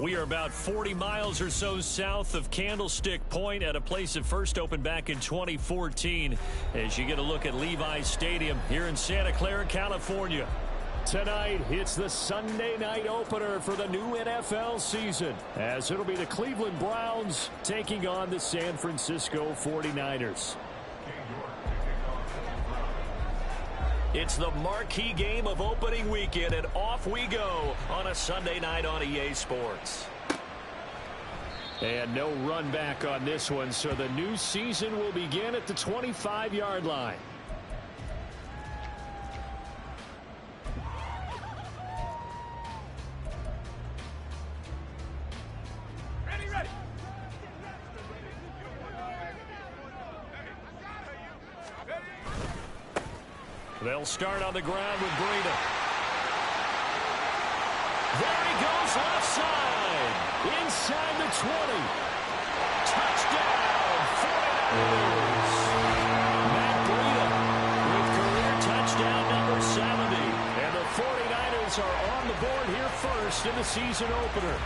We are about 40 miles or so south of Candlestick Point at a place that first opened back in 2014 as you get a look at Levi's Stadium here in Santa Clara, California. Tonight, it's the Sunday night opener for the new NFL season, as it'll be the Cleveland Browns taking on the San Francisco 49ers. It's the marquee game of opening weekend, and off we go on a Sunday night on EA Sports. And no run back on this one, so the new season will begin at the 25-yard line. They'll start on the ground with Breida. There he goes left side. Inside the 20. Touchdown, 49ers. Matt Breida with career touchdown number 70. And the 49ers are on the board here first in the season opener.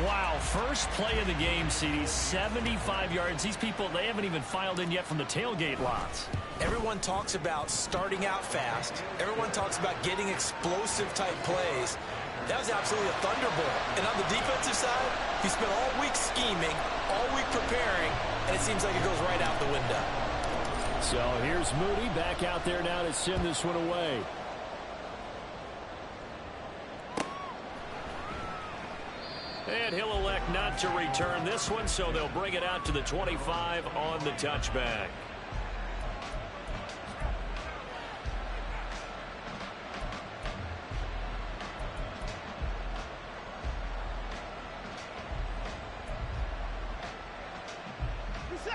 Wow, first play of the game, CD, 75 yards. These people, they haven't even filed in yet from the tailgate lots. Everyone talks about starting out fast. Everyone talks about getting explosive-type plays. That was absolutely a thunderbolt. And on the defensive side, he spent all week scheming, all week preparing, and it seems like it goes right out the window. So here's Moody back out there now to send this one away. And he'll elect not to return this one, so they'll bring it out to the 25 on the touchback.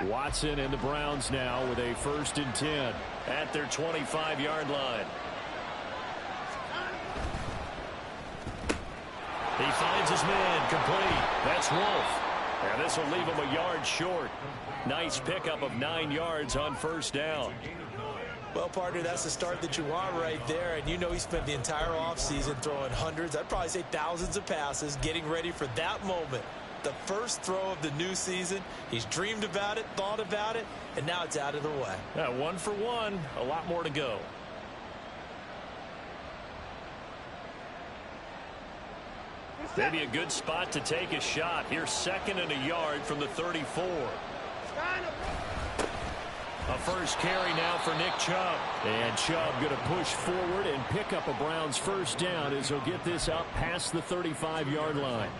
Watson and the Browns now with a 1st and 10 at their 25-yard line. He finds his man complete. That's Wolf. And this will leave him a yard short. Nice pickup of 9 yards on 1st down. Well, partner, that's the start that you want right there. And you know he spent the entire offseason throwing hundreds, I'd probably say thousands of passes, getting ready for that moment. The first throw of the new season. He's dreamed about it, thought about it, and now it's out of the way. 1 for 1. A lot more to go. Maybe a good spot to take a shot. Here's 2nd and a yard from the 34. A first carry now for Nick Chubb. And Chubb going to push forward and pick up a Browns 1st down as he'll get this up past the 35-yard line.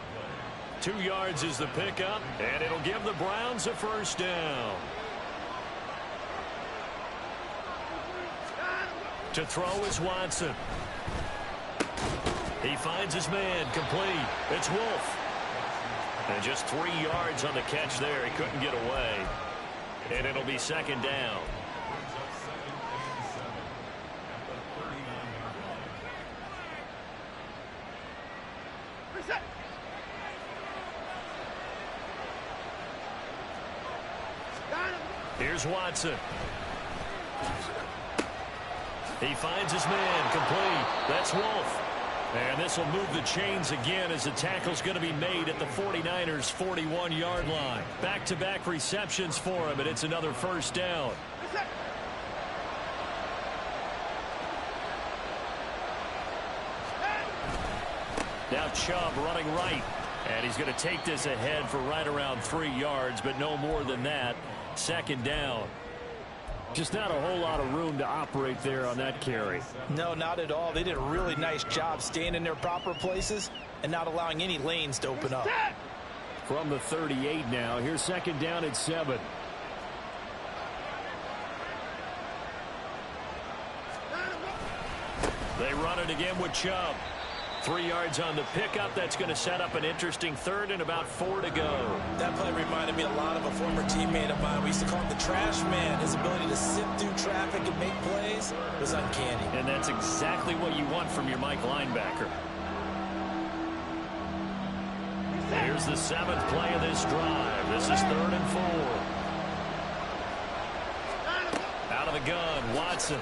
2 yards is the pickup, and it'll give the Browns a 1st down. To throw is Watson. He finds his man complete. It's Wolf. And just 3 yards on the catch there. He couldn't get away. And it'll be 2nd down. Here's Watson. He finds his man complete. That's Wolf. And this will move the chains again as the tackle's going to be made at the 49ers' 41-yard line. Back-to-back receptions for him, and it's another 1st down. Now Chubb running right. And he's going to take this ahead for right around 3 yards, but no more than that. 2nd down. Just not a whole lot of room to operate there on that carry. No, not at all. They did a really nice job staying in their proper places and not allowing any lanes to open up. From the 38 now, here's 2nd down at 7. They run it again with Chubb. 3 yards on the pickup. That's going to set up an interesting 3rd and about 4 to go. That play reminded me a lot of a former teammate of mine. We used to call him the trash man. His ability to sift through traffic and make plays was uncanny. And that's exactly what you want from your Mike linebacker. Here's the 7th play of this drive. This is 3rd and 4. Out of the gun, Watson.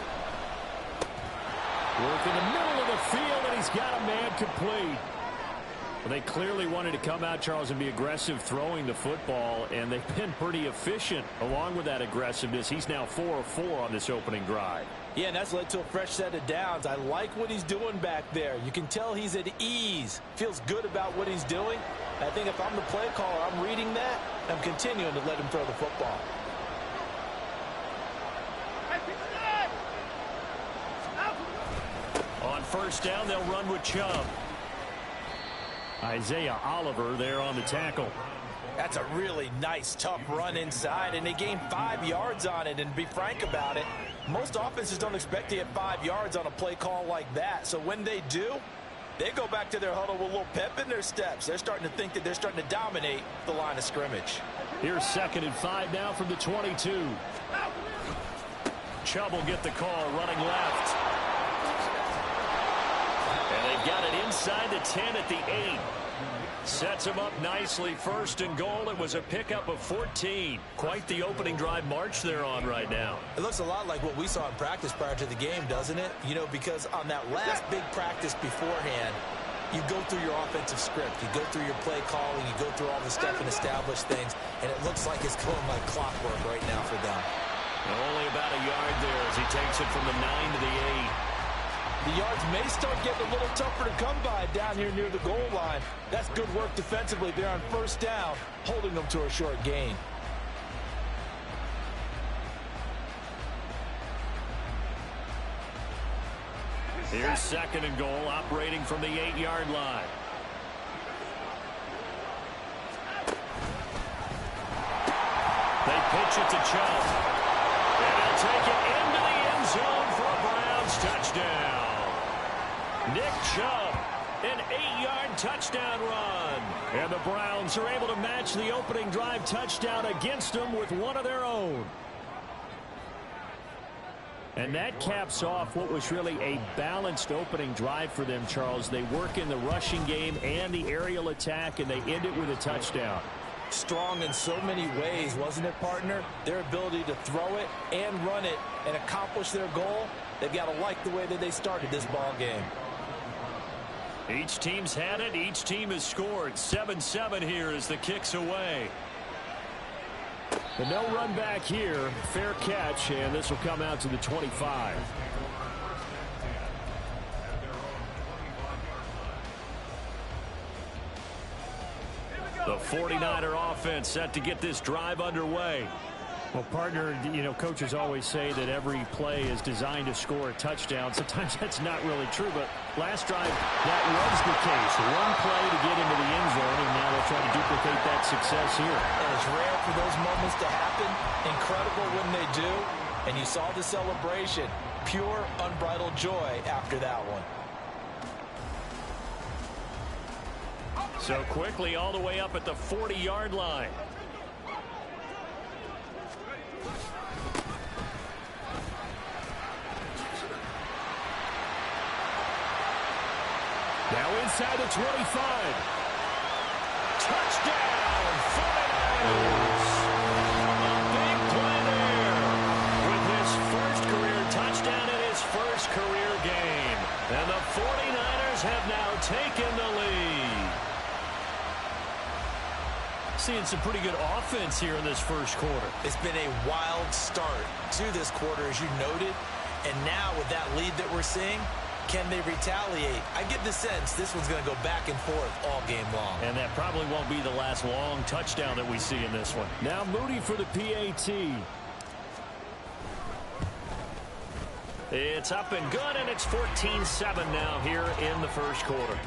Work in the middle of the field, and he's got a man complete. Well, they clearly wanted to come out, Charles, and be aggressive throwing the football, and they've been pretty efficient along with that aggressiveness. He's now 4 of 4 on this opening drive. Yeah, and that's led to a fresh set of downs. I like what he's doing back there. You can tell he's at ease. Feels good about what he's doing. I think if I'm the play caller, I'm reading that. I'm continuing to let him throw the football. On first down, they'll run with Chubb. Isaiah Oliver there on the tackle. That's a really nice, tough run inside, and they gained 5 yards on it. And to be frank about it, most offenses don't expect to get 5 yards on a play call like that. So when they do, they go back to their huddle with a little pep in their steps. They're starting to think that they're starting to dominate the line of scrimmage. Here's 2nd and 5 now from the 22. Chubb will get the call, running left. And they've got it inside the 10 at the 8. Sets him up nicely. 1st and goal. It was a pickup of 14. Quite the opening drive march they're on right now. It looks a lot like what we saw in practice prior to the game, doesn't it? You know, because on that last big practice beforehand, you go through your offensive script. You go through your play calling. You go through all the stuff and establish things. And it looks like it's going like clockwork right now for them. Only about a yard there as he takes it from the 9 to the 8. The yards may start getting a little tougher to come by down here near the goal line. That's good work defensively there on 1st down, holding them to a short gain. Here's 2nd and goal, operating from the 8-yard line. They pitch it to Chubb. And they'll take it into the end zone for a Browns touchdown. Nick Chubb, an 8-yard touchdown run. And the Browns are able to match the opening drive touchdown against them with one of their own. And that caps off what was really a balanced opening drive for them, Charles. They work in the rushing game and the aerial attack, and they end it with a touchdown. Strong in so many ways, wasn't it, partner? Their ability to throw it and run it and accomplish their goal, they've got to like the way that they started this ball game. Each team's had it. Each team has scored. 7-7 here as the kick's away. The no run back here. Fair catch, and this will come out to the 25. The 49er offense set to get this drive underway. Well, partner, you know, coaches always say that every play is designed to score a touchdown. Sometimes that's not really true, but last drive, that was the case. One play to get into the end zone, and now they'll try to duplicate that success here. And it's rare for those moments to happen. Incredible when they do. And you saw the celebration. Pure, unbridled joy after that one. So quickly all the way up at the 40-yard line. Now inside the 25. Touchdown, 49ers. A big play there with his first career touchdown in his first career game. And the 49ers have now taken the lead. Seeing some pretty good offense here in this first quarter. It's been a wild start to this quarter, as you noted. And now with that lead that we're seeing, can they retaliate? I get the sense this one's going to go back and forth all game long. And that probably won't be the last long touchdown that we see in this one. Now Moody for the PAT. It's up and good, and it's 14-7 now here in the first quarter.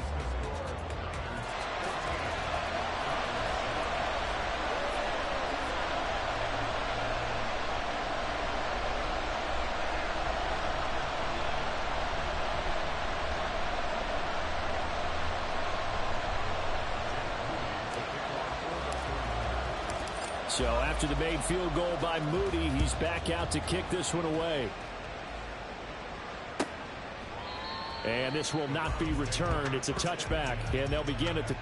So after the made field goal by Moody, he's back out to kick this one away. And this will not be returned. It's a touchback, and they'll begin at the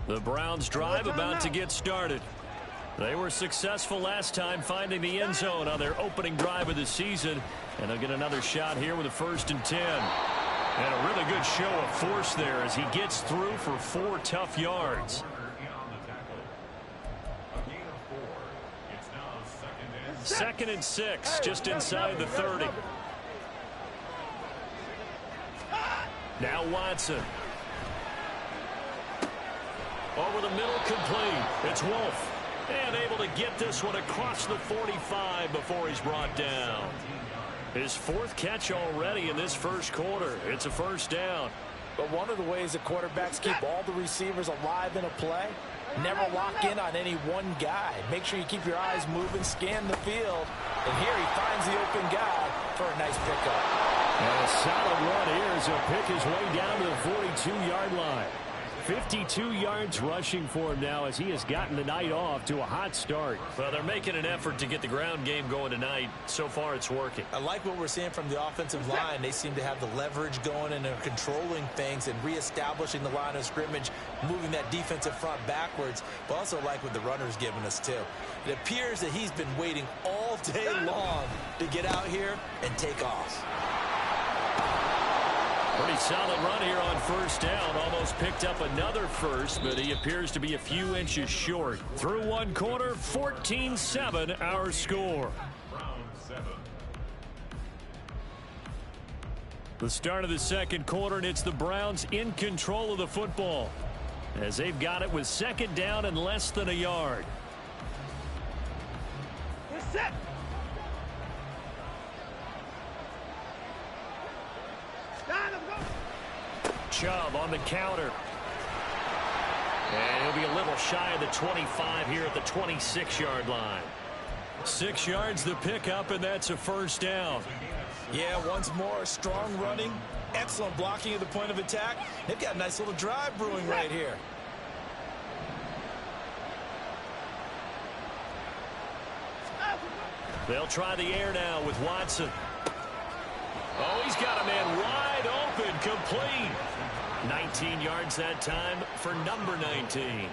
The Browns drive about to get started. They were successful last time finding the end zone on their opening drive of the season. And they'll get another shot here with a 1st and 10. And a really good show of force there as he gets through for 4 tough yards. Second and 6, just inside the 30. Now Watson. Over the middle, complete. It's Wolf. And able to get this one across the 45 before he's brought down. His 4th catch already in this first quarter. It's a 1st down. But one of the ways that quarterbacks keep all the receivers alive in a play, never lock in on any one guy. Make sure you keep your eyes moving, scan the field. And here he finds the open guy for a nice pickup. And a solid run here as he'll pick his way down to the 42-yard line. 52 yards rushing for him now as he has gotten the night off to a hot start. Well, they're making an effort to get the ground game going tonight. So far, it's working. I like what we're seeing from the offensive line. They seem to have the leverage going and they're controlling things and reestablishing the line of scrimmage, moving that defensive front backwards. But also like what the runner's giving us, too. It appears that he's been waiting all day long to get out here and take off. Pretty solid run here on 1st down. Almost picked up another 1st, but he appears to be a few inches short. Through 1 quarter, 14-7 our score. The start of the 2nd quarter, and it's the Browns in control of the football as they've got it with 2nd down and less than a yard. Set. Chubb on the counter. And he'll be a little shy of the 25 here at the 26-yard line. 6 yards the pickup, and that's a 1st down. Yeah, once more, strong running, excellent blocking at the point of attack. They've got a nice little drive brewing right here. They'll try the air now with Watson. Oh, he's got a man wide open, complete. 19 yards that time for number 19.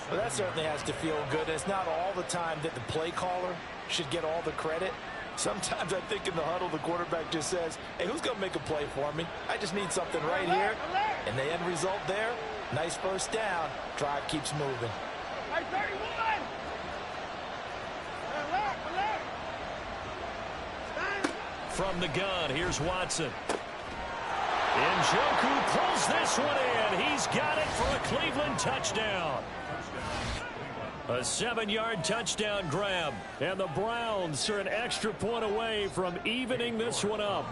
Well, that certainly has to feel good. It's not all the time that the play caller should get all the credit. Sometimes I think in the huddle, the quarterback just says, hey, who's going to make a play for me? I just need something right here. And the end result there, nice 1st down. Drive keeps moving. From the gun, here's Watson. Njoku pulls this one in. He's got it for a Cleveland touchdown. A 7-yard touchdown grab. And the Browns are an extra point away from evening this one up.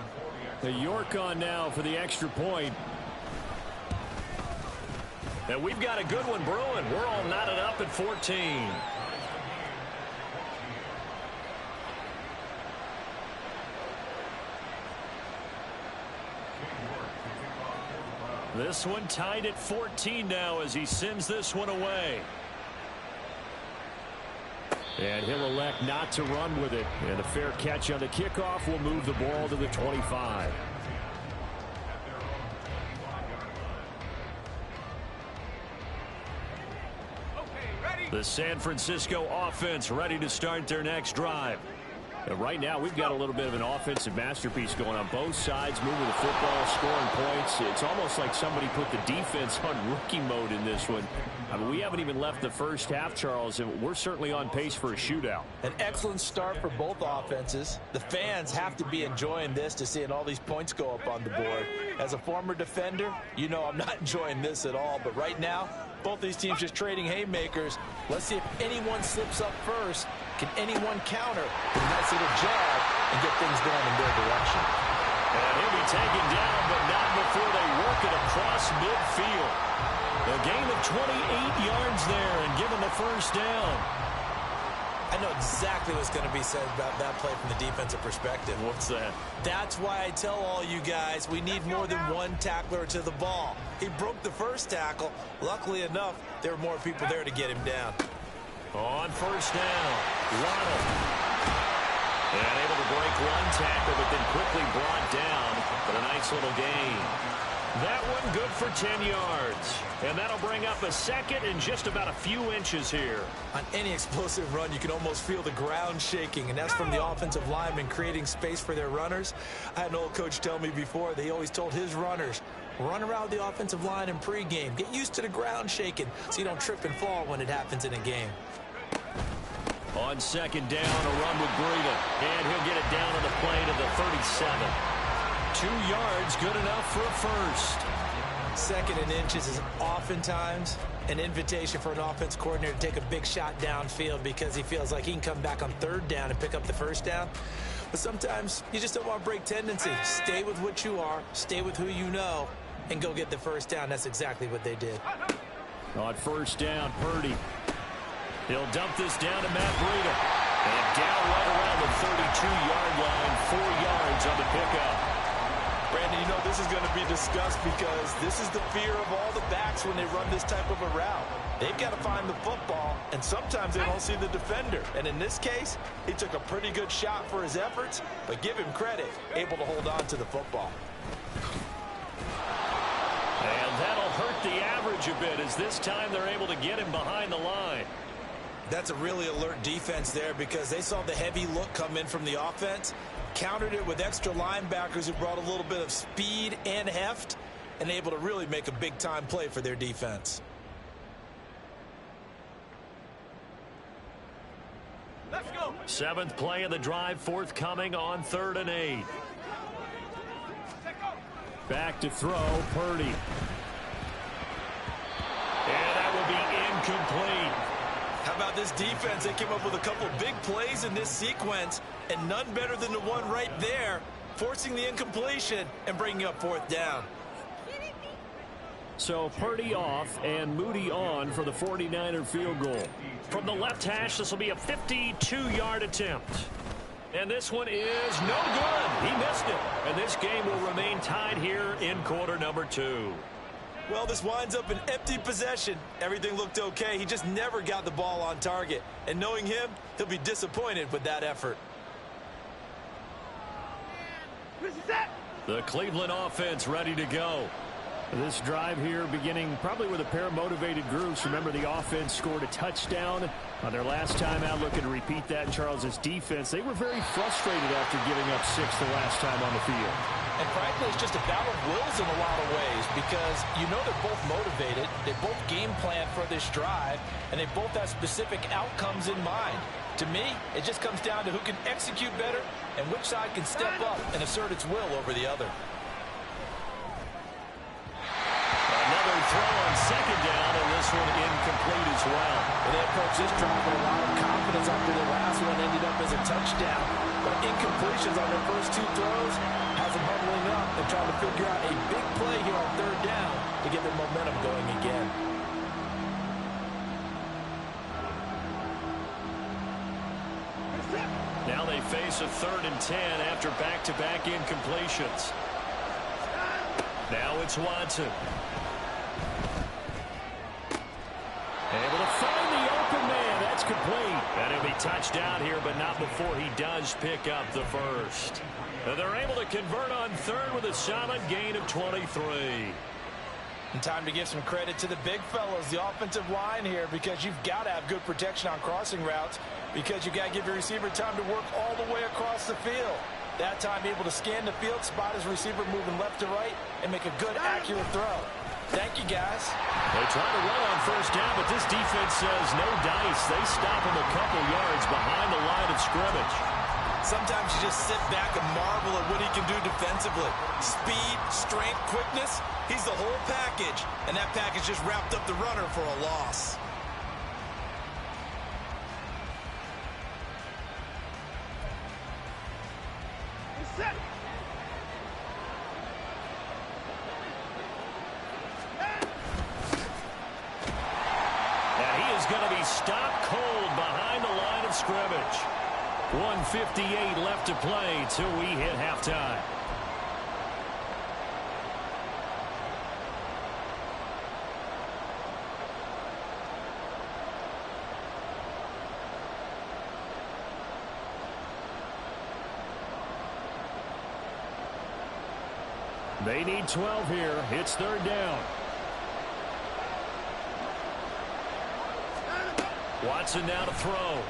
The York on now for the extra point. And we've got a good one brewing. We're all knotted up at 14. This one tied at 14 now as he sends this one away. And he'll elect not to run with it. And a fair catch on the kickoff will move the ball to the 25. The San Francisco offense ready to start their next drive. And right now, we've got a little bit of an offensive masterpiece going on both sides, moving the football, scoring points. It's almost like somebody put the defense on rookie mode in this one. I mean, we haven't even left the first half, Charles, and we're certainly on pace for a shootout. An excellent start for both offenses. The fans have to be enjoying this to seeing all these points go up on the board. As a former defender, you know I'm not enjoying this at all. But right now, both these teams just trading haymakers. Let's see if anyone slips up first. Can anyone counter with a nice little jab and get things going in their direction? And he'll be taken down, but not before they work it across midfield. A gain of 28 yards there and given the 1st down. I know exactly what's going to be said about that play from the defensive perspective. What's that? That's why I tell all you guys we need more than one tackler to the ball. He broke the 1st tackle. Luckily enough, there were more people there to get him down. On 1st down, Waddle. And able to break one tackle, but then quickly brought down. But a nice little gain. That one good for 10 yards. And that'll bring up a second and just about a few inches here. On any explosive run, you can almost feel the ground shaking, and that's from the offensive linemen creating space for their runners. I had an old coach tell me before, they always told his runners, run around the offensive line in pregame. Get used to the ground shaking so you don't trip and fall when it happens in a game. On second down, a run with Breida. And he'll get it down to the play to the 37. 2 yards, good enough for a first. Second and inches is oftentimes an invitation for an offense coordinator to take a big shot downfield because he feels like he can come back on third down and pick up the first down. But sometimes you just don't want to break tendency. Stay with what you are, stay with who you know, and go get the first down. That's exactly what they did. On first down, Purdy. He'll dump this down to Matt Breida. And down right around the 32-yard line, 4 yards on the pickup. Brandon, you know this is going to be discussed because this is the fear of all the backs when they run this type of a route. They've got to find the football, and sometimes they don't see the defender. And in this case, he took a pretty good shot for his efforts, but give him credit, able to hold on to the football. And that'll hurt the average a bit as this time they're able to get him behind the line. That's a really alert defense there because they saw the heavy look come in from the offense, countered it with extra linebackers who brought a little bit of speed and heft, and able to really make a big-time play for their defense. Let's go. 7th play of the drive forthcoming on 3rd and 8. Back to throw, Purdy. And that will be incomplete. How about this defense? They came up with a couple big plays in this sequence, and none better than the one right there, forcing the incompletion and bringing up 4th down. So Purdy off and Moody on for the 49er field goal. From the left hash, this will be a 52-yard attempt. And this one is no good. He missed it. And this game will remain tied here in quarter number 2. Well, this winds up an empty possession. Everything looked okay. He just never got the ball on target. And knowing him, he'll be disappointed with that effort. The Cleveland offense ready to go. This drive here beginning probably with a pair of motivated groups. Remember, the offense scored a touchdown on their last time out. Looking to repeat that in Charles' defense. They were very frustrated after giving up 6 the last time on the field. And frankly, it's just a battle of wills in a lot of ways because you know they're both motivated, they both game plan for this drive, and they both have specific outcomes in mind. To me, it just comes down to who can execute better and which side can step up and assert its will over the other. Another throw on second down, and this one incomplete as well. And they approached this drive with a lot of confidence after the last one ended up as a touchdown. But incompletions on their first 2 throws has them huddling up and trying to figure out a big play here on 3rd down to get their momentum going again. Now they face a 3rd and 10 after back-to-back incompletions. Now it's Watson. Able to find the open man. That's complete. And he'll be touched out here, but not before he does pick up the first. And they're able to convert on 3rd with a solid gain of 23. And time to give some credit to the big fellas, the offensive line here, because you've got to have good protection on crossing routes because you've got to give your receiver time to work all the way across the field. That time able to scan the field, spot his receiver moving left to right, and make a good, accurate throw. Thank you, guys. They try to run on first down, but this defense says no dice. They stop him a couple yards behind the line of scrimmage. Sometimes you just sit back and marvel at what he can do defensively. Speed, strength, quickness, he's the whole package. And that package just wrapped up the runner for a loss. And he is going to be stopped cold behind the line of scrimmage. 1:58 left to play till we hit halftime. They need 12 here. It's third down. Watson now to throw.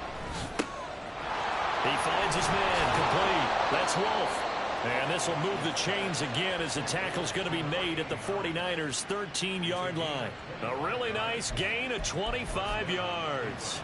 He finds his man, complete. That's Wolf. And this will move the chains again as the tackle's going to be made at the 49ers' 13-yard line. A really nice gain of 25 yards.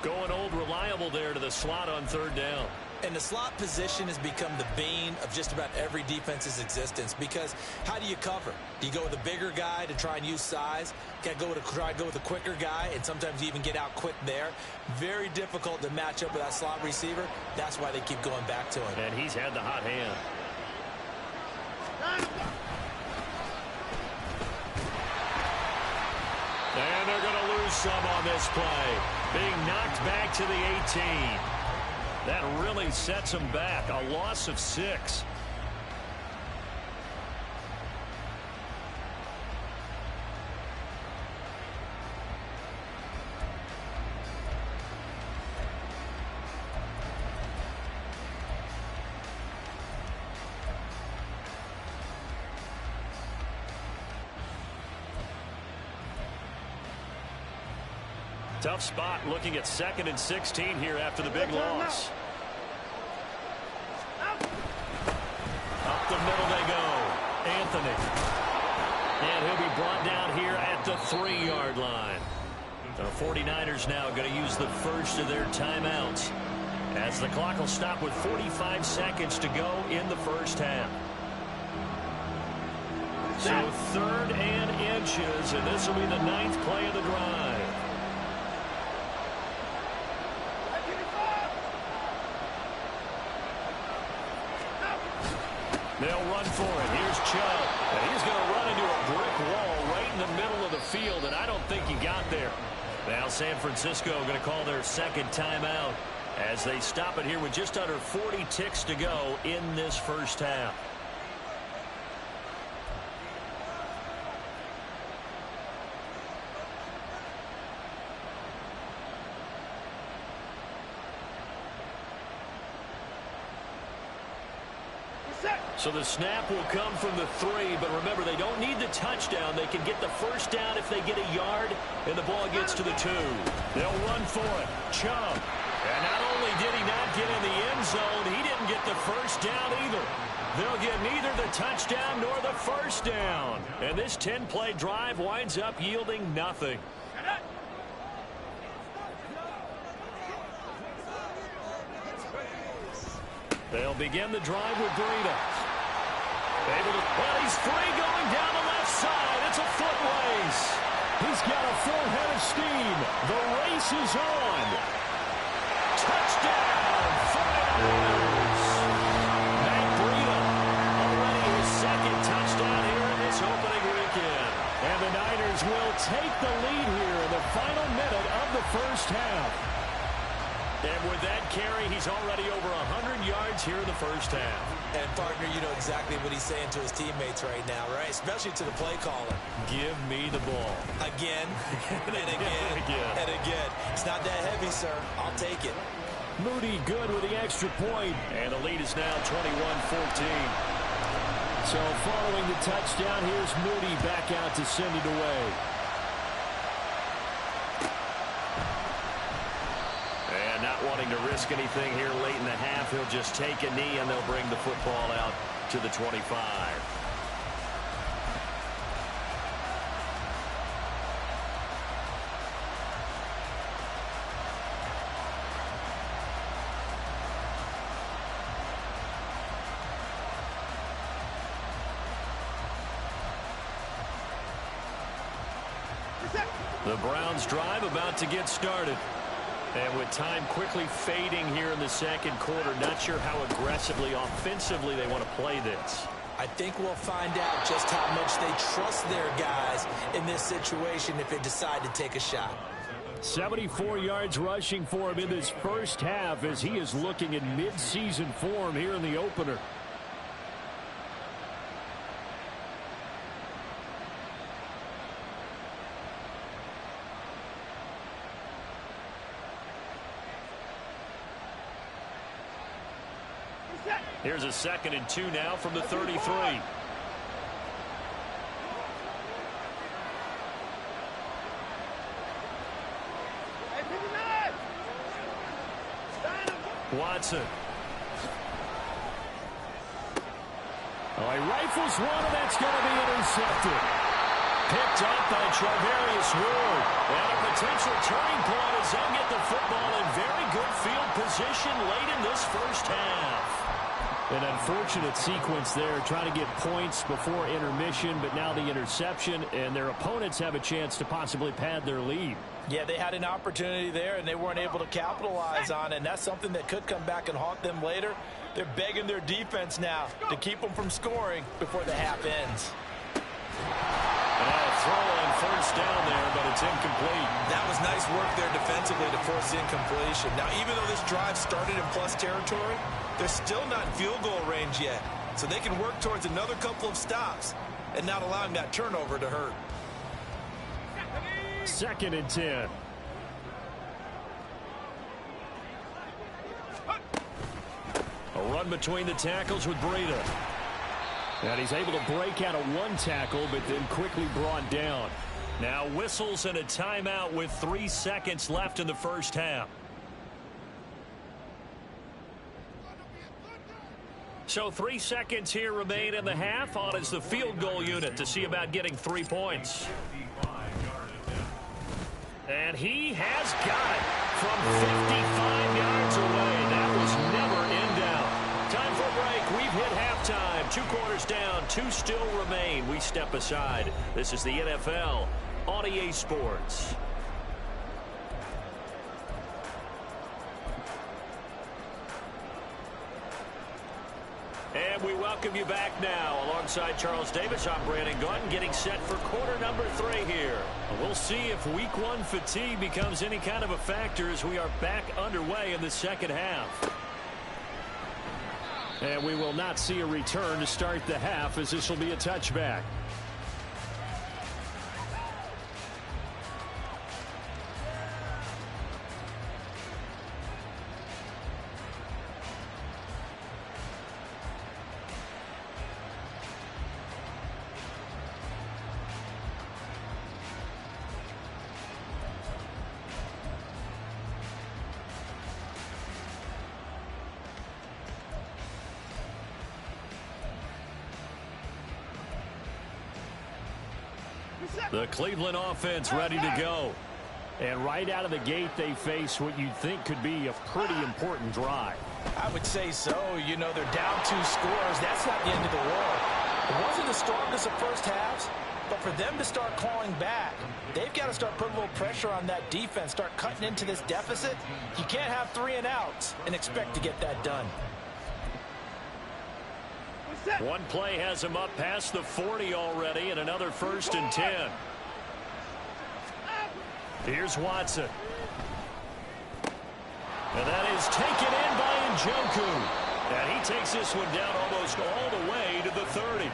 Going old reliable there to the slot on third down. And the slot position has become the bane of just about every defense's existence, because how do you cover? Do you go with a bigger guy to try and use size? Try to go with a quicker guy, and sometimes you even get out quick there. Very difficult to match up with that slot receiver. That's why they keep going back to him. And he's had the hot hand. And they're going to lose some on this play. Being knocked back to the 18. That really sets them back. A loss of 6. Tough spot looking at 2nd and 16 here after the big loss. Up the middle they go. Anthony. And he'll be brought down here at the 3-yard line. The 49ers now going to use the first of their timeouts, as the clock will stop with 45 seconds to go in the first half. So 3rd and inches, and this will be the 9th play of the drive. They'll run for it. Here's Chubb. And he's going to run into a brick wall right in the middle of the field, and I don't think he got there. Now San Francisco going to call their 2nd timeout as they stop it here with just under 40 ticks to go in this first half. So the snap will come from the 3, but remember, they don't need the touchdown. They can get the first down if they get a yard, and the ball gets to the 2. They'll run for it. Chubb. And not only did he not get in the end zone, he didn't get the first down either. They'll get neither the touchdown nor the first down. And this 10-play drive winds up yielding nothing. They'll begin the drive with Breida. Well, he's free going down the left side. It's a foot race. He's got a full head of steam. The race is on. Touchdown, 49ers. Matt Breida, already his 2nd touchdown here in this opening weekend. And the Niners will take the lead here in the final minute of the first half. And with that carry, he's already over 100 yards here in the first half. And, partner, you know exactly what he's saying to his teammates right now, right? Especially to the play caller. Give me the ball. Again, and again, and again. It's not that heavy, sir. I'll take it. Moody good with the extra point. And the lead is now 21-14. So following the touchdown, here's Moody back out to send it away. And not wanting to risk anything here late in the half, he'll just take a knee and they'll bring the football out to the 25. The Browns drive about to get started. And with time quickly fading here in the second quarter, not sure how aggressively, offensively they want to play this. I think we'll find out just how much they trust their guys in this situation if they decide to take a shot. 74 yards rushing for him in this first half as he is looking in mid-season form here in the opener. Here's a 2nd and 2 now from the 33. Watson. Oh, he rifles one, and that's going to be intercepted. Picked up by Charvarius Ward. And a potential turning point as they'll get the football in very good field position late in this first half. An unfortunate sequence there, trying to get points before intermission, but now the interception, and their opponents have a chance to possibly pad their lead. Yeah, they had an opportunity there, and they weren't able to capitalize on it, and that's something that could come back and haunt them later. They're begging their defense now to keep them from scoring before the half ends. Throw on first down there, but it's incomplete. That was nice work there defensively to force the incompletion. Now, even though this drive started in plus territory, they're still not in field goal range yet. So they can work towards another couple of stops and not allowing that turnover to hurt. 2nd and 10. A run between the tackles with Breida. And he's able to break out of one tackle, but then quickly brought down. Now whistles and a timeout with 3 seconds left in the first half. So 3 seconds here remain in the half. On is the field goal unit to see about getting 3 points. And he has got it from 55 yards away. That was never in doubt. Time for a break. We've hit halftime. 2 quarters down. 2 still remain. We step aside. This is the NFL on EA Sports. And we welcome you back now. Alongside Charles Davis, I'm Brandon Gunn, getting set for quarter number 3 here. We'll see if week 1 fatigue becomes any kind of a factor as we are back underway in the second half. And we will not see a return to start the half, as this will be a touchback. The Cleveland offense ready to go. And right out of the gate, they face what you'd think could be a pretty important drive. I would say so. You know, they're down 2 scores. That's not the end of the world. It wasn't the strongest of first halves, but for them to start clawing back, they've got to start putting a little pressure on that defense, start cutting into this deficit. You can't have 3 and outs and expect to get that done. One play has him up past the 40 already, and another 1st and 10. Here's Watson. And that is taken in by Njoku. And he takes this one down almost all the way to the 30.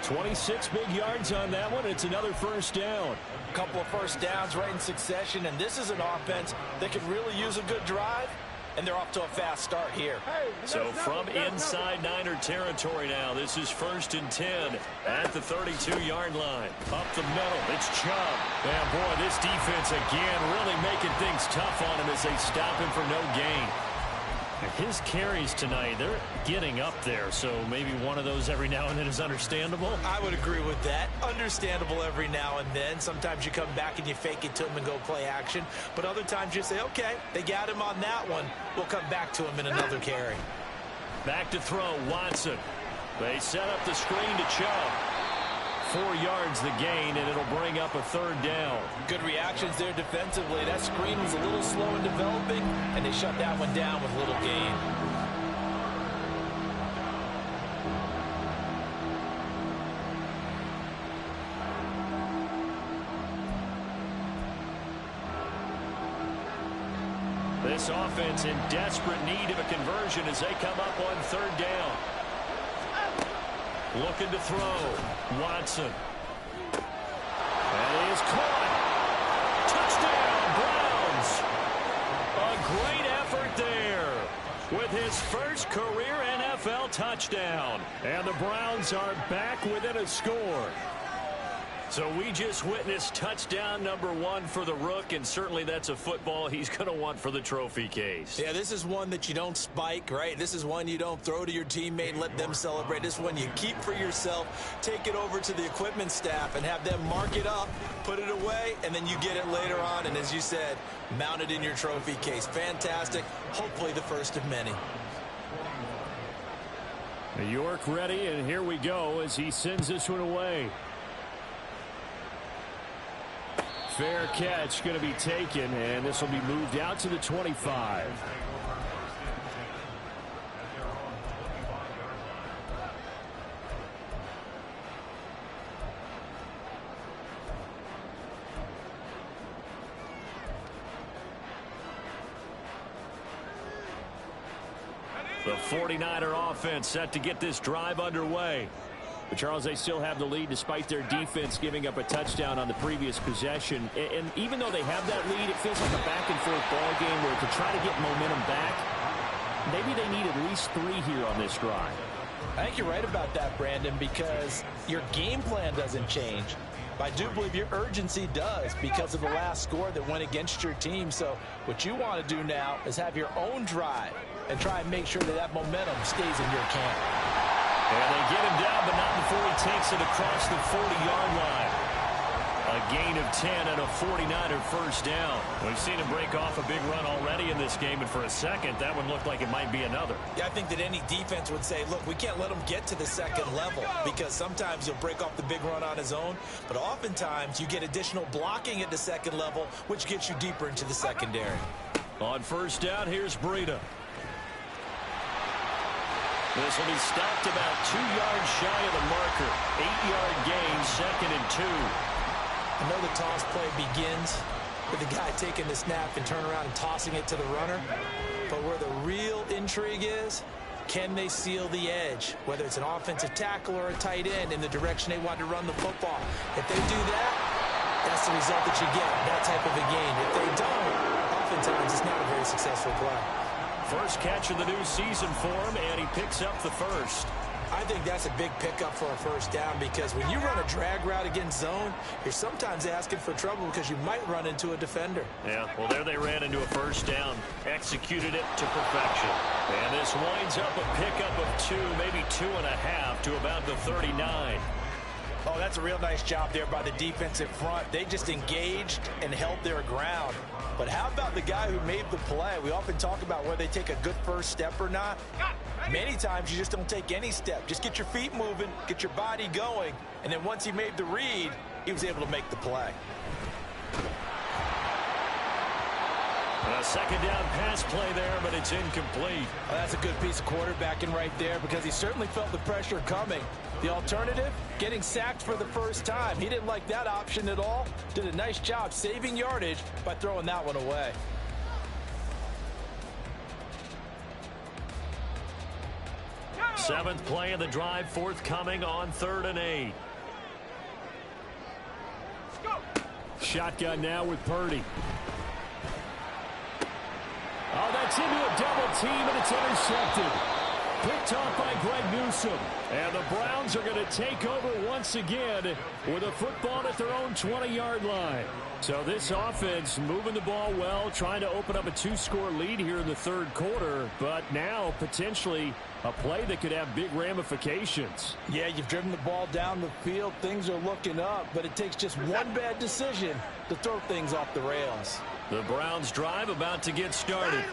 26 big yards on that one. It's another 1st down. A couple of 1st downs right in succession, and this is an offense that could really use a good drive. And they're off to a fast start here. So from inside Niner territory now, this is 1st and 10 at the 32-yard line. Up the middle, it's Chubb. And boy, this defense again really making things tough on him as they stop him for no gain. His carries tonight, they're getting up there, so maybe one of those every now and then is understandable. I would agree with that. Understandable every now and then. Sometimes you come back and you fake it to him and go play action. But other times you say, okay, they got him on that one. We'll come back to him in another carry. Back to throw, Watson. They set up the screen to Chubb. 4 yards the gain, and it'll bring up a 3rd down. Good reactions there defensively. That screen was a little slow in developing, and they shut that one down with little gain. This offense in desperate need of a conversion as they come up on 3rd down. Looking to throw. Watson. That is caught. Touchdown, Browns. A great effort there with his first career NFL touchdown. And the Browns are back within a score. So we just witnessed touchdown number 1 for the Rook, and certainly that's a football he's going to want for the trophy case. Yeah, this is one that you don't spike, right? This is one you don't throw to your teammate and let them celebrate. This is one you keep for yourself, take it over to the equipment staff and have them mark it up, put it away, and then you get it later on. And as you said, mount it in your trophy case. Fantastic. Hopefully the first of many. York ready, and here we go as he sends this one away. Fair catch going to be taken, and this will be moved out to the 25. The 49er offense set to get this drive underway. But, Charles, they still have the lead despite their defense giving up a touchdown on the previous possession. And even though they have that lead, it feels like a back-and-forth ball game where to try to get momentum back, maybe they need at least 3 here on this drive. I think you're right about that, Brandon, because your game plan doesn't change. I do believe your urgency does because of the last score that went against your team. So what you want to do now is have your own drive and try and make sure that that momentum stays in your camp. And they get him down, but not before he takes it across the 40-yard line. A gain of 10 and a 49er first down. We've seen him break off a big run already in this game, and for a second, that one looked like it might be another. Yeah, I think that any defense would say, look, we can't let him get to the second level because sometimes he'll break off the big run on his own, but oftentimes you get additional blocking at the second level, which gets you deeper into the secondary. On first down, here's Breida. This will be stopped about 2 yards shy of the marker. 8-yard gain, 2nd and 2. I know the toss play begins with the guy taking the snap and turn around and tossing it to the runner. But where the real intrigue is, can they seal the edge? Whether it's an offensive tackle or a tight end in the direction they want to run the football. If they do that, that's the result that you get, that type of a game. If they don't, oftentimes it's not a very successful play. First catch of the new season for him, and he picks up the first. I think that's a big pickup for a first down because when you run a drag route against zone, you're sometimes asking for trouble because you might run into a defender. Yeah, well, there they ran into a first down, executed it to perfection. And this winds up a pickup of 2, maybe 2.5 to about the 39. Oh, that's a real nice job there by the defensive front. They just engaged and held their ground. But how about the guy who made the play? We often talk about whether they take a good first step or not. Many times you just don't take any step. Just get your feet moving, get your body going, and then once he made the read, he was able to make the play. A second down pass play there, but it's incomplete. Well, that's a good piece of quarterbacking right there because he certainly felt the pressure coming. The alternative, getting sacked for the first time. He didn't like that option at all. Did a nice job saving yardage by throwing that one away. Seventh play of the drive, forthcoming on 3rd and 8. Shotgun now with Purdy. Oh, that's into a double team, and it's intercepted. Picked off by Greg Newsome. And the Browns are going to take over once again with a football at their own 20-yard line. So this offense moving the ball well, trying to open up a 2-score lead here in the 3rd quarter, but now potentially a play that could have big ramifications. Yeah, you've driven the ball down the field. Things are looking up, but it takes just one bad decision to throw things off the rails. The Browns drive about to get started.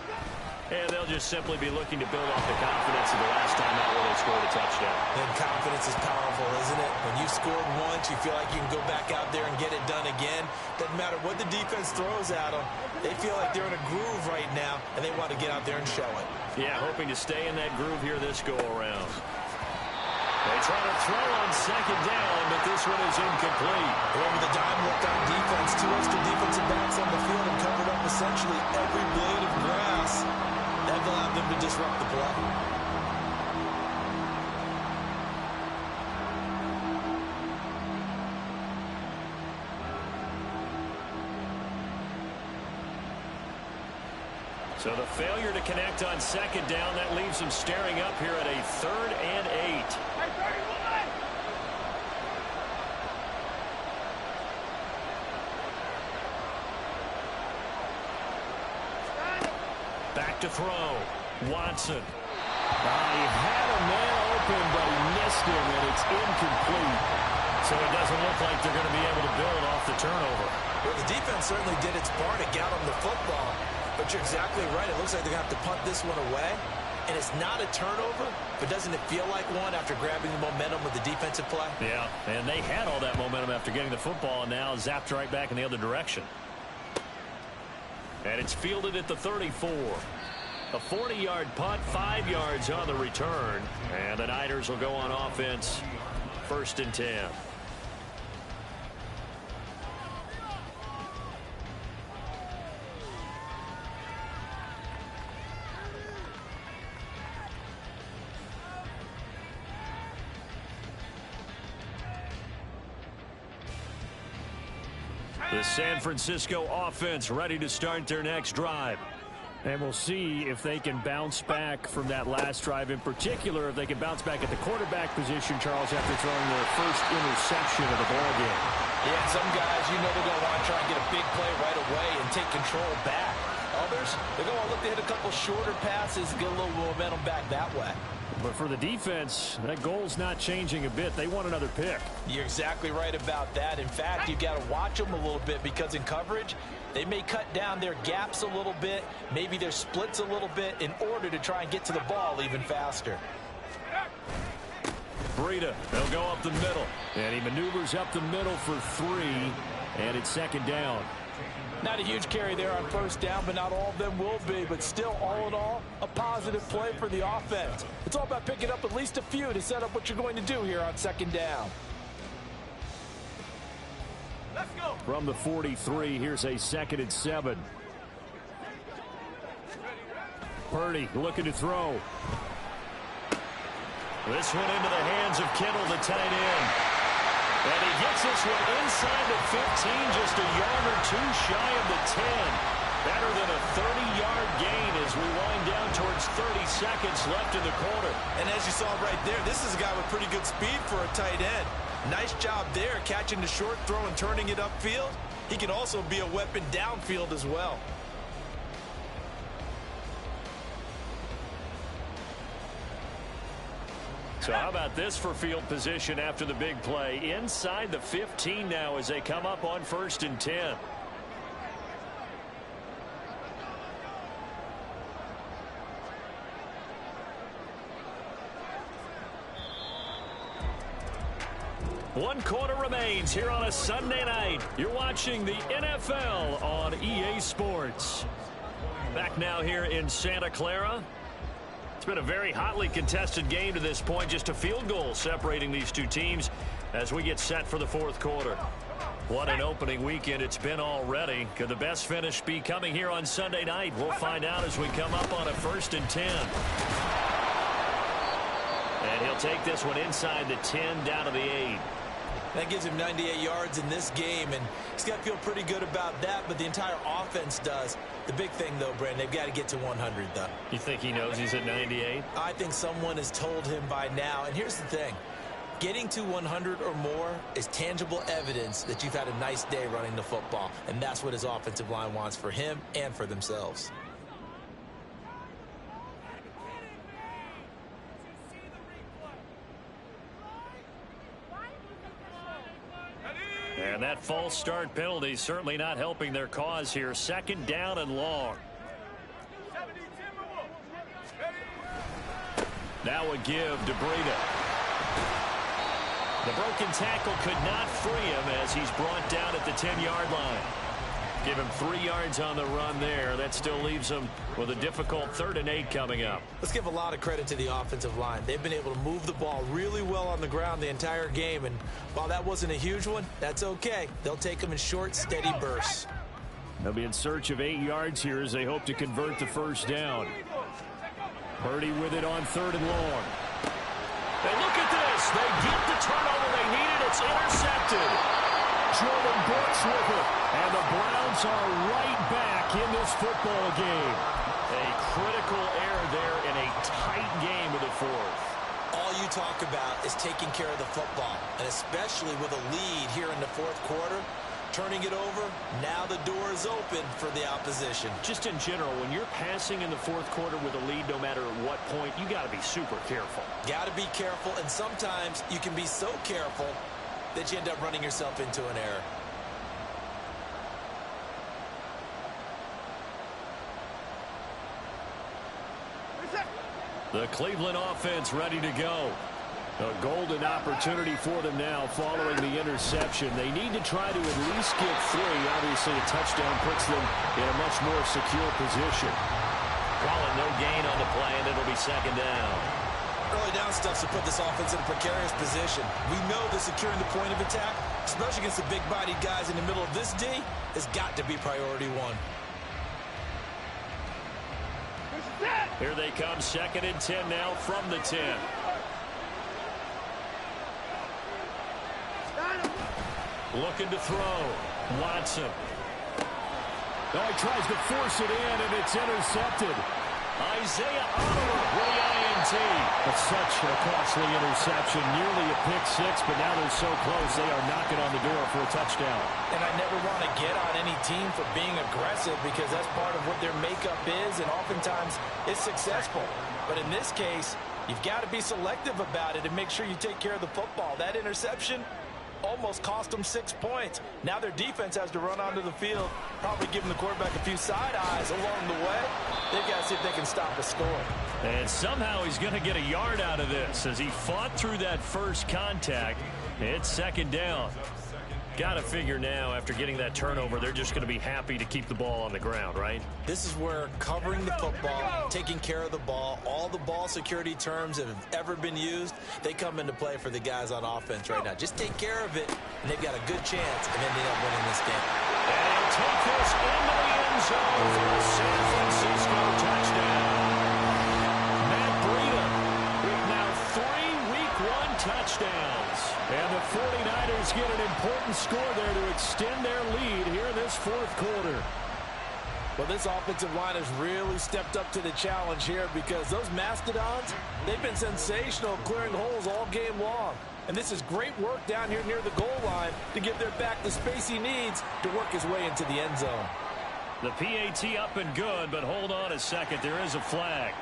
And they'll just simply be looking to build off the confidence of the last time out where they scored a touchdown. And confidence is powerful, isn't it? When you've scored once, you feel like you can go back out there and get it done again. Doesn't matter what the defense throws at them. They feel like they're in a groove right now, and they want to get out there and show it. Yeah, hoping to stay in that groove here this go-around. They try to throw on second down, but this one is incomplete. Over the dime look on defense, 2 extra defensive backs on the field and covered up essentially every blade of grass. That allowed them to disrupt the play. So the failure to connect on second down, that leaves them staring up here at a 3rd and 8. back to throw. Watson. He had a man open, but he missed him, and it's incomplete. So it doesn't look like they're going to be able to build off the turnover. Well, the defense certainly did its part to get them the football. But you're exactly right. It looks like they're going to have to punt this one away. And it's not a turnover, but doesn't it feel like one after grabbing the momentum with the defensive play? Yeah, and they had all that momentum after getting the football, and now zapped right back in the other direction. And it's fielded at the 34. A 40-yard punt, 5 yards on the return. And the Niners will go on offense, 1st and 10. The San Francisco offense ready to start their next drive. And we'll see if they can bounce back from that last drive, in particular if they can bounce back at the quarterback position, Charles, after throwing their first interception of the ball game. Yeah, some guys, you know they're going to want to try and get a big play right away and take control back. Others, they're going to look to hit a couple shorter passes, get a little momentum back that way. But for the defense, that goal's not changing a bit. They want another pick. You're exactly right about that. In fact, you've got to watch them a little bit because in coverage, they may cut down their gaps a little bit, maybe their splits a little bit in order to try and get to the ball even faster. Breida, they'll go up the middle. And he maneuvers up the middle for 3, and it's 2nd down. Not a huge carry there on 1st down, but not all of them will be. But still, all in all, a positive play for the offense. It's all about picking up at least a few to set up what you're going to do here on 2nd down. Let's go. From the 43, here's a 2nd and 7. Purdy looking to throw. This one into the hands of Kittle, the tight end. And he gets this one inside the 15, just a yard or 2 shy of the 10. Better than a 30-yard gain as we wind down towards 30 seconds left in the quarter. And as you saw right there, this is a guy with pretty good speed for a tight end. Nice job there, catching the short throw and turning it upfield. He can also be a weapon downfield as well. So how about this for field position after the big play? Inside the 15 now as they come up on 1st and 10. One quarter remains here on a Sunday night. You're watching the NFL on EA Sports. Back now here in Santa Clara. It's been a very hotly contested game to this point. Just a field goal separating these two teams as we get set for the 4th quarter. What an opening weekend it's been already. Could the best finish be coming here on Sunday night? We'll find out as we come up on a 1st and 10. And he'll take this one inside the 10 down to the 8. That gives him 98 yards in this game, and he's got to feel pretty good about that, but the entire offense does. The big thing, though, Brandon, they've got to get to 100, though. You think he knows he's at 98? I think someone has told him by now, and here's the thing. Getting to 100 or more is tangible evidence that you've had a nice day running the football, and that's what his offensive line wants for him and for themselves. And that false start penalty certainly not helping their cause here. 2nd down and long. Now a give to Breida. The broken tackle could not free him as he's brought down at the 10-yard line. Give him 3 yards on the run there. That still leaves him with a difficult 3rd and 8 coming up. Let's give a lot of credit to the offensive line. They've been able to move the ball really well on the ground the entire game. And while that wasn't a huge one, that's okay. They'll take them in short, steady bursts. They'll be in search of 8 yards here as they hope to convert the 1st down. Purdy with it on 3rd and long. And look at this. They get the turnover they needed. It's intercepted. Jordan Brooks with it. And the Browns are right back in this football game. A critical error there in a tight game of the 4th. All you talk about is taking care of the football, and especially with a lead here in the 4th quarter. turning it over, now the door is open for the opposition. Just in general, when you're passing in the fourth quarter with a lead, no matter at what point, you got to be super careful. Got to be careful, and sometimes you can be so careful that you end up running yourself into an error. The Cleveland offense ready to go. A golden opportunity for them now following the interception. They need to try to at least get 3. Obviously, a touchdown puts them in a much more secure position. Calling no gain on the play, and it'll be second down. Early down stuff to put this offense in a precarious position. We know that securing the point of attack, especially against the big-bodied guys in the middle of this D, has got to be priority 1. Here they come, 2nd and 10 now from the 10. Looking to throw. Watson. Oh, he tries to force it in, and it's intercepted. Isaiah Oliver with the INT. That's such a costly interception. Nearly a pick 6, but now they're so close they are knocking on the door for a touchdown. And I never want to get on any team for being aggressive because that's part of what their makeup is, and oftentimes it's successful. But in this case, you've got to be selective about it and make sure you take care of the football. That interception almost cost them 6 points. Now their defense has to run onto the field, probably giving the quarterback a few side eyes along the way. They've got to see if they can stop a score. And somehow he's going to get a yard out of this as he fought through that first contact. It's second down. Got to figure now, after getting that turnover, they're just going to be happy to keep the ball on the ground, right? This is where covering the football, taking care of the ball, all the ball security terms that have ever been used, they come into play for the guys on offense right now. Just take care of it, and they've got a good chance of ending up winning this game. And he'll take this into the end zone for a San Francisco touchdown. Matt Breida with now 3 Week 1 touchdowns. And the 49ers get an important score there to extend their lead here in this fourth quarter. Well, this offensive line has really stepped up to the challenge here because those Mastodons, they've been sensational clearing holes all game long. And this is great work down here near the goal line to give their back the space he needs to work his way into the end zone. The PAT up and good, but hold on a second. There is a flag.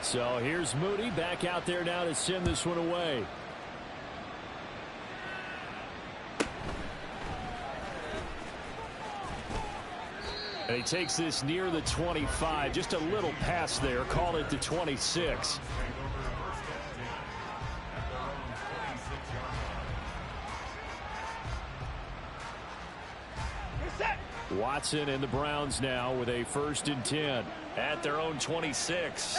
So here's Moody back out there now to send this one away. And he takes this near the 25. Just a little pass there. Call it the 26. Watson and the Browns now with a 1st and 10. At their own 26.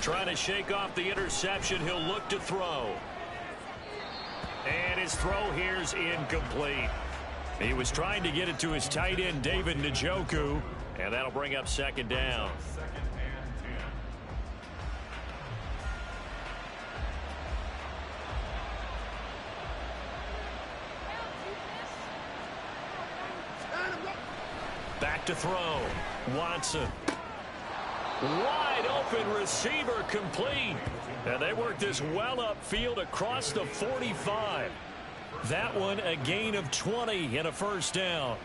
Trying to shake off the interception. He'll look to throw. And his throw here's incomplete. He was trying to get it to his tight end, David Njoku. And that'll bring up second down. Back to throw. Watson. Wide open receiver complete. And they work this well upfield across the 45. That one a gain of 20 and a first down.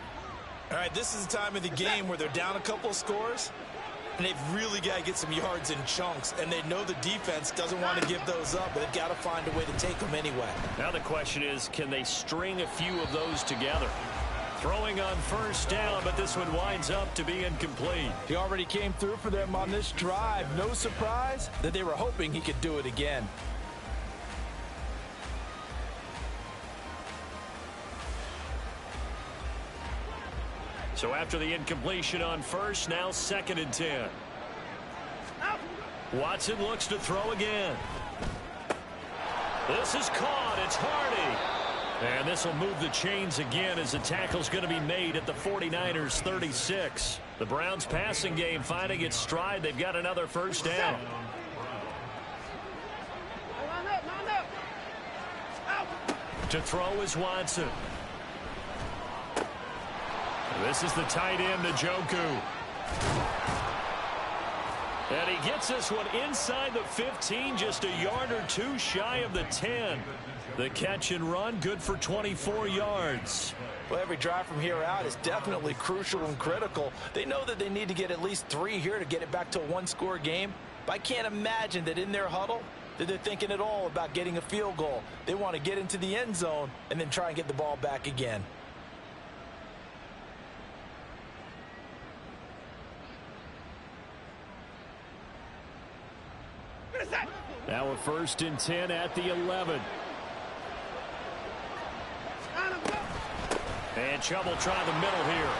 All right, this is the time of the game where they're down a couple of scores, and they've really got to get some yards in chunks, and they know the defense doesn't want to give those up, but they've got to find a way to take them anyway. Now the question is, can they string a few of those together? Throwing on first down, but this one winds up to be incomplete. He already came through for them on this drive. No surprise that they were hoping he could do it again. So after the incompletion on first, now 2nd and 10. Watson looks to throw again. This is caught. It's Hardy. And this will move the chains again as the tackle's going to be made at the 49ers 36. The Browns passing game finding its stride. They've got another first down. To throw is Watson. This is the tight end, Njoku. And he gets this one inside the 15, just a yard or two shy of the 10. The catch and run, good for 24 yards. Well, every drive from here out is definitely crucial and critical. They know that they need to get at least 3 here to get it back to a one-score game. But I can't imagine that in their huddle that they're thinking at all about getting a field goal. They want to get into the end zone and then try and get the ball back again. Now a 1st and 10 at the 11. And Chubb will try the middle here.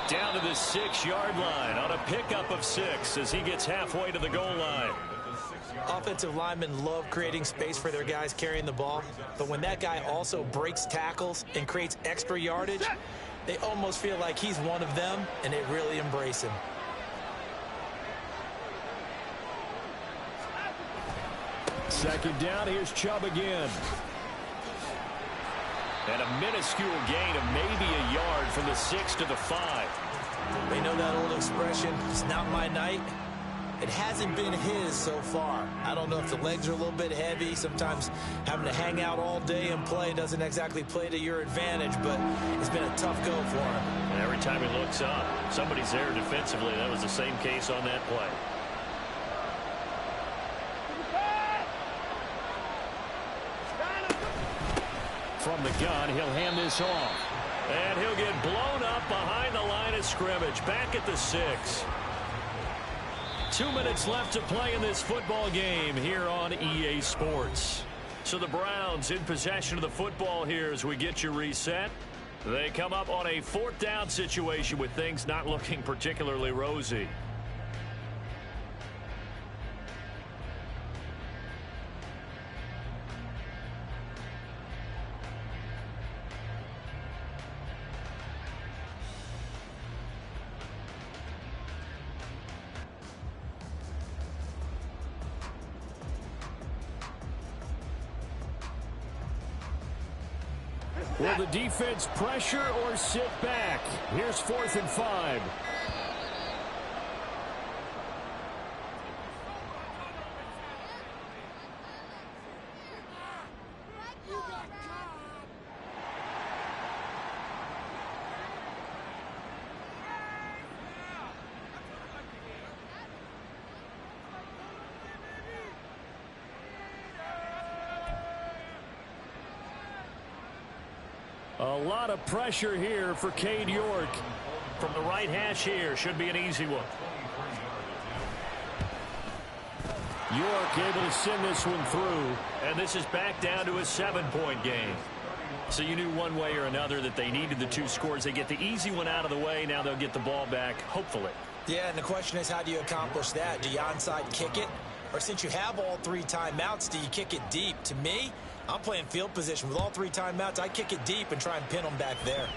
Down to the 6-yard line on a pickup of 6 as he gets halfway to the goal line. Offensive linemen love creating space for their guys carrying the ball, but when that guy also breaks tackles and creates extra yardage, they almost feel like he's one of them, and they really embrace him. Second down, here's Chubb again. And a minuscule gain of maybe a yard from the 6 to the 5. They know that old expression, it's not my night. It hasn't been his so far. I don't know if the legs are a little bit heavy. Sometimes having to hang out all day and play doesn't exactly play to your advantage, but it's been a tough go for him. And every time he looks up, somebody's there defensively. That was the same case on that play. From the gun, he'll hand this off. And he'll get blown up behind the line of scrimmage, back at the 6. 2 minutes left to play in this football game here on EA Sports. So the Browns in possession of the football here as we get you reset. They come up on a 4th down situation with things not looking particularly rosy. Will the defense pressure or sit back? Here's 4th and 5. A lot of pressure here for Cade York. From the right hash here, should be an easy one. York able to send this one through. And this is back down to a 7-point game. So you knew one way or another that they needed the 2 scores. They get the easy one out of the way. Now they'll get the ball back, hopefully. Yeah, and the question is, how do you accomplish that? Do you onside kick it? Or since you have all 3 timeouts, do you kick it deep? To me, I'm playing field position. With all 3 timeouts, I kick it deep and try and pin them back there.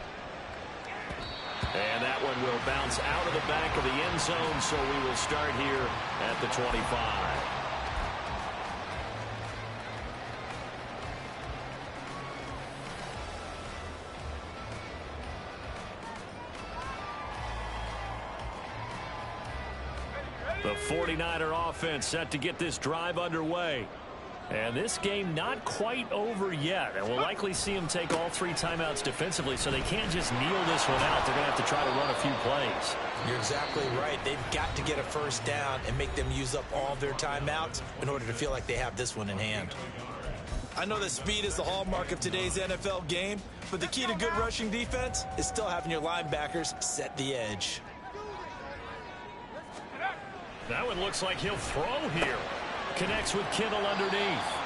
And that one will bounce out of the back of the end zone, so we will start here at the 25. The 49er offense set to get this drive underway. And this game not quite over yet. And we'll likely see them take all 3 timeouts defensively, so they can't just kneel this one out. They're going to have to try to run a few plays. You're exactly right. They've got to get a 1st down and make them use up all of their timeouts in order to feel like they have this one in hand. I know that speed is the hallmark of today's NFL game, but the key to good rushing defense is still having your linebackers set the edge. That one looks like he'll throw here. Connects with Kittle underneath.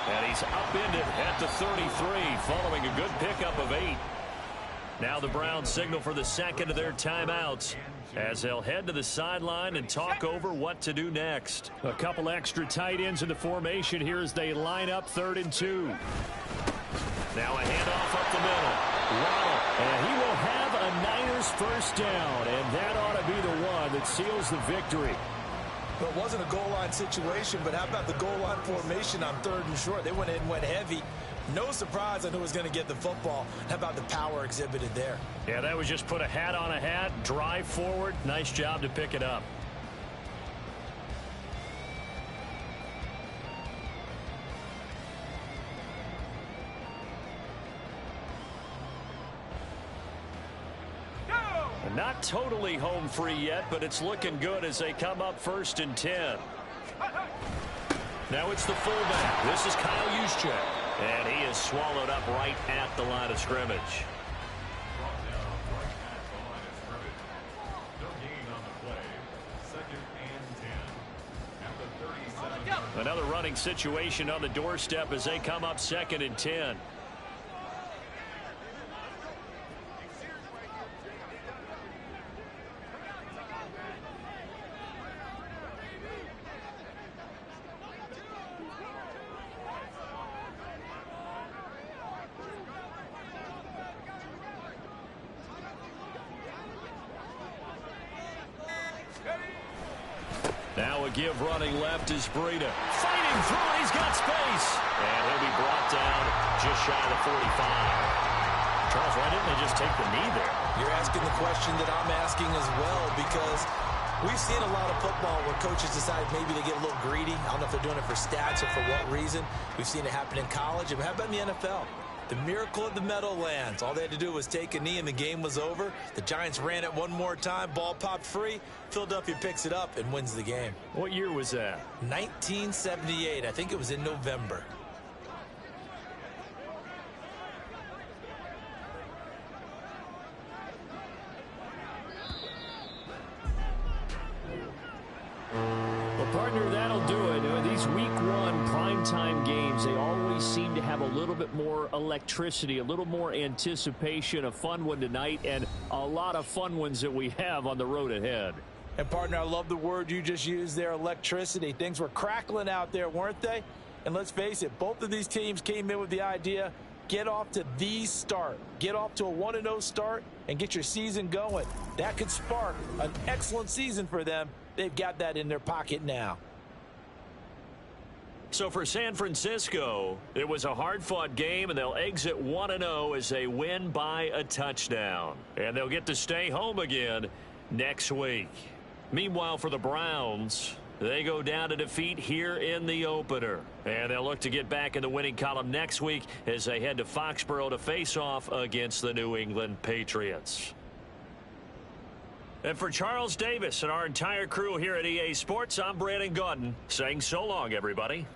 And he's upended at the 33 following a good pickup of 8. Now the Browns signal for the 2nd of their timeouts as they'll head to the sideline and talk over what to do next. A couple extra tight ends in the formation here as they line up 3rd and 2. Now a handoff up the middle. Waddle, and he will have a Niners 1st down, and that ought to be the one that seals the victory. Well, it wasn't a goal line situation, but how about the goal line formation on 3rd and short? They went in and went heavy. No surprise on who was going to get the football. How about the power exhibited there? Yeah, that was just put a hat on a hat, drive forward. Nice job to pick it up. Not totally home free yet, but it's looking good as they come up 1st and 10. Now it's the fullback. This is Kyle Juszczyk. And he is swallowed up right at the line of scrimmage. Another running situation on the doorstep as they come up 2nd and 10. Now a give running left is Breida. Fighting through it. He's got space. And he'll be brought down just shy of the 45. Charles, why didn't they just take the knee there? You're asking the question that I'm asking as well, because we've seen a lot of football where coaches decide maybe to get a little greedy. I don't know if they're doing it for stats or for what reason. We've seen it happen in college. And how about in the NFL? The miracle of the Meadowlands. All they had to do was take a knee and the game was over. The Giants ran it one more time. Ball popped free. Philadelphia picks it up and wins the game. What year was that? 1978. I think it was in November. Well, partner, that'll do it. These week 1 primetime games, they always seem to have a little bit more electricity, a little more anticipation. A fun one tonight, and a lot of fun ones that we have on the road ahead. And, partner, I love the word you just used there, electricity. Things were crackling out there, weren't they? And let's face it, both of these teams came in with the idea, get off to the start. Get off to a 1-0 start and get your season going. That could spark an excellent season for them. They've got that in their pocket now. So for San Francisco, it was a hard-fought game, and they'll exit 1-0 as they win by a touchdown. And they'll get to stay home again next week. Meanwhile, for the Browns, they go down to defeat here in the opener. And they'll look to get back in the winning column next week as they head to Foxborough to face off against the New England Patriots. And for Charles Davis and our entire crew here at EA Sports, I'm Brandon Gaudin saying so long, everybody.